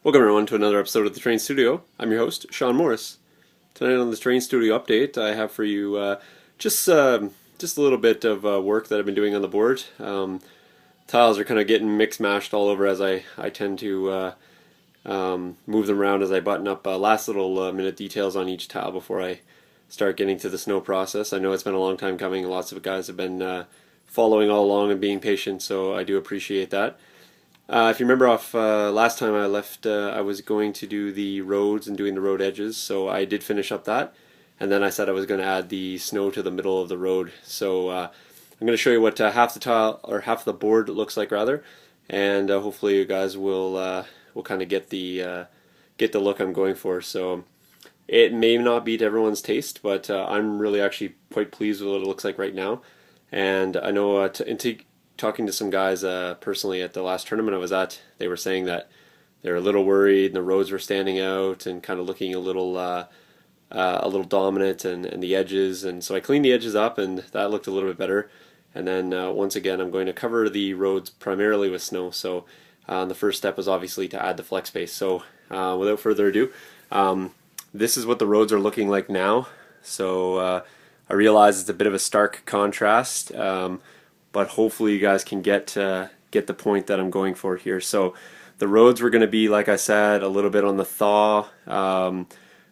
Welcome everyone to another episode of the Terrain Studio. I'm your host, Sean Morris. Tonight on the Terrain Studio update, I have for you just a little bit of work that I've been doing on the board. Tiles are kind of getting mixed mashed all over as I tend to move them around as I button up last little minute details on each tile before I start getting to the snow process. I know it's been a long time coming. Lots of guys have been following all along and being patient, so I do appreciate that. If you remember off last time I left, I was going to do the roads and doing the road edges, so I did finish up that, and then I said I was going to add the snow to the middle of the road. So I'm going to show you what half the tile, or half the board looks like rather, and hopefully you guys will kind of get the look I'm going for. So it may not be to everyone's taste, but I'm really actually quite pleased with what it looks like right now. And I know talking to some guys personally at the last tournament I was at, they were saying that they're a little worried and the roads were standing out and kind of looking a little dominant and the edges. And so I cleaned the edges up and that looked a little bit better. And then once again, I'm going to cover the roads primarily with snow. So the first step was obviously to add the flex space. So without further ado, this is what the roads are looking like now. So I realize it's a bit of a stark contrast, but hopefully you guys can get the point that I'm going for here. So the roads were going to be, like I said, a little bit on the thaw,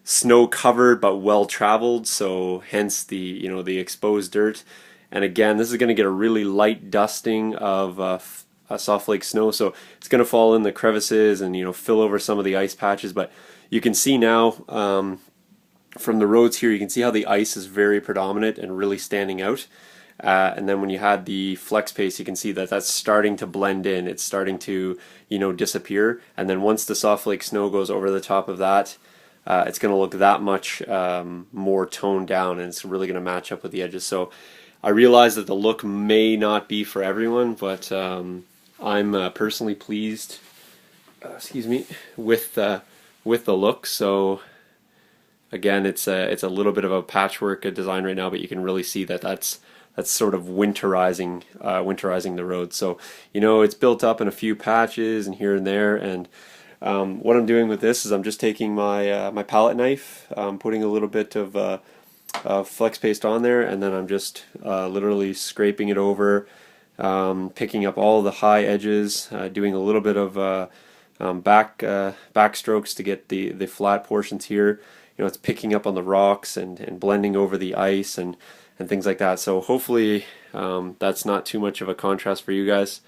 snow covered but well traveled, so hence the exposed dirt. And again, this is going to get a really light dusting of soft flake snow, so it's going to fall in the crevices and fill over some of the ice patches. But you can see now from the roads here, you can see how the ice is very predominant and really standing out. And then when you had the flex paste, you can see that that's starting to blend in. It's starting to disappear. And then once the soft flake snow goes over the top of that, it's going to look that much more toned down, and it's really going to match up with the edges. So I realize that the look may not be for everyone, but I'm personally pleased, with the look. So again, it's a little bit of a patchwork design right now, but you can really see that that's sort of winterizing the road. So it's built up in a few patches and here and there. And what I'm doing with this is I'm just taking my palette knife, putting a little bit of flex paste on there, and then I'm just literally scraping it over, picking up all the high edges, doing a little bit of back strokes to get the flat portions here. It's picking up on the rocks and blending over the ice and things like that. So hopefully that's not too much of a contrast for you guys.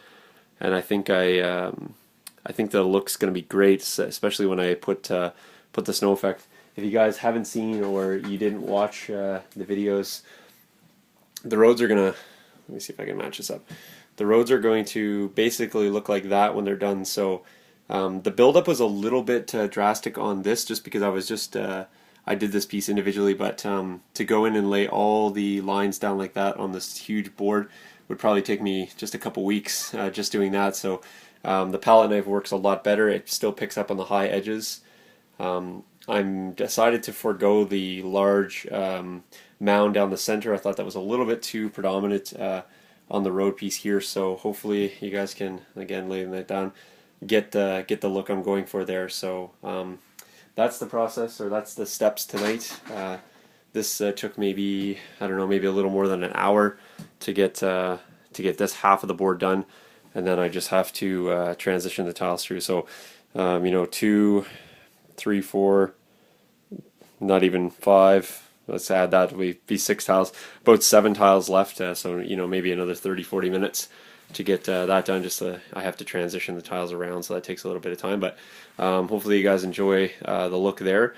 And I think I think the look's going to be great, especially when I put the snow effect. If you guys haven't seen or you didn't watch the videos, the roads are gonna, let me see if I can match this up. The roads are going to basically look like that when they're done. So the buildup was a little bit drastic on this, just because I was just I did this piece individually, but to go in and lay all the lines down like that on this huge board would probably take me just a couple weeks just doing that. So the palette knife works a lot better. It still picks up on the high edges. I'm decided to forego the large mound down the center. I thought that was a little bit too predominant on the road piece here. So hopefully you guys can, again, laying that down, get the look I'm going for there. So that's the process, or that's the steps tonight. This took maybe, I don't know, maybe a little more than an hour to get this half of the board done, and then I just have to transition the tiles through. So 2, 3, 4, not even 5. Let's add that, will be 6 tiles, about 7 tiles left. So maybe another 30-40 minutes to get that done. Just I have to transition the tiles around, so that takes a little bit of time. But hopefully you guys enjoy the look there.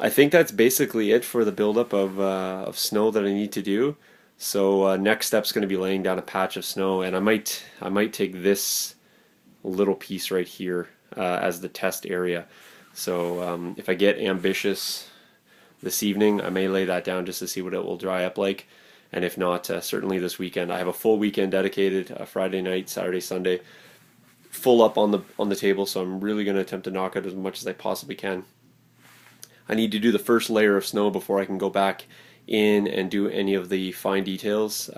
I think that's basically it for the buildup of snow that I need to do. So next step's going to be laying down a patch of snow, and I might take this little piece right here as the test area. So if I get ambitious this evening, I may lay that down just to see what it will dry up like. And if not, certainly this weekend. I have a full weekend dedicated, Friday night, Saturday, Sunday, full up on the table. So I'm really going to attempt to knock out as much as I possibly can. I need to do the first layer of snow before I can go back in and do any of the fine details.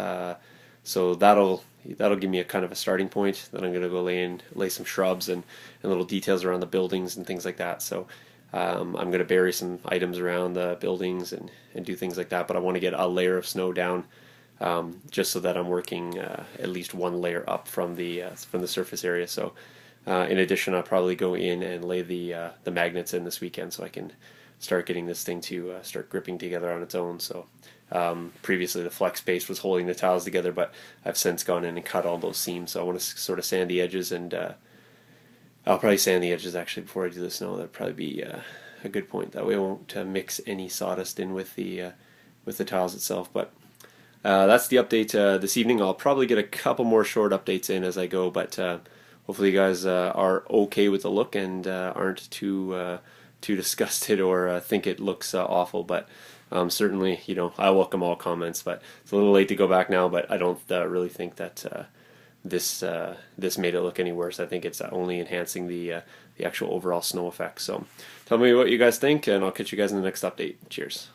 So that'll give me a kind of a starting point. Then I'm going to go lay some shrubs and little details around the buildings and things like that. So I'm going to bury some items around the buildings and do things like that. But I want to get a layer of snow down, just so that I'm working at least one layer up from the surface area. So in addition, I'll probably go in and lay the magnets in this weekend so I can start getting this thing to start gripping together on its own. So previously the flex base was holding the tiles together, but I've since gone in and cut all those seams. So I want to sort of sand the edges, and I'll probably sand the edges actually before I do the snow. That'd probably be a good point. That way I won't mix any sawdust in with the tiles itself. But that's the update this evening. I'll probably get a couple more short updates in as I go, but hopefully you guys are okay with the look and aren't too disgusted or think it looks awful. But certainly, I welcome all comments. But it's a little late to go back now. But I don't really think that this made it look any worse. I think it's only enhancing the actual overall snow effect. So tell me what you guys think, and I'll catch you guys in the next update. Cheers.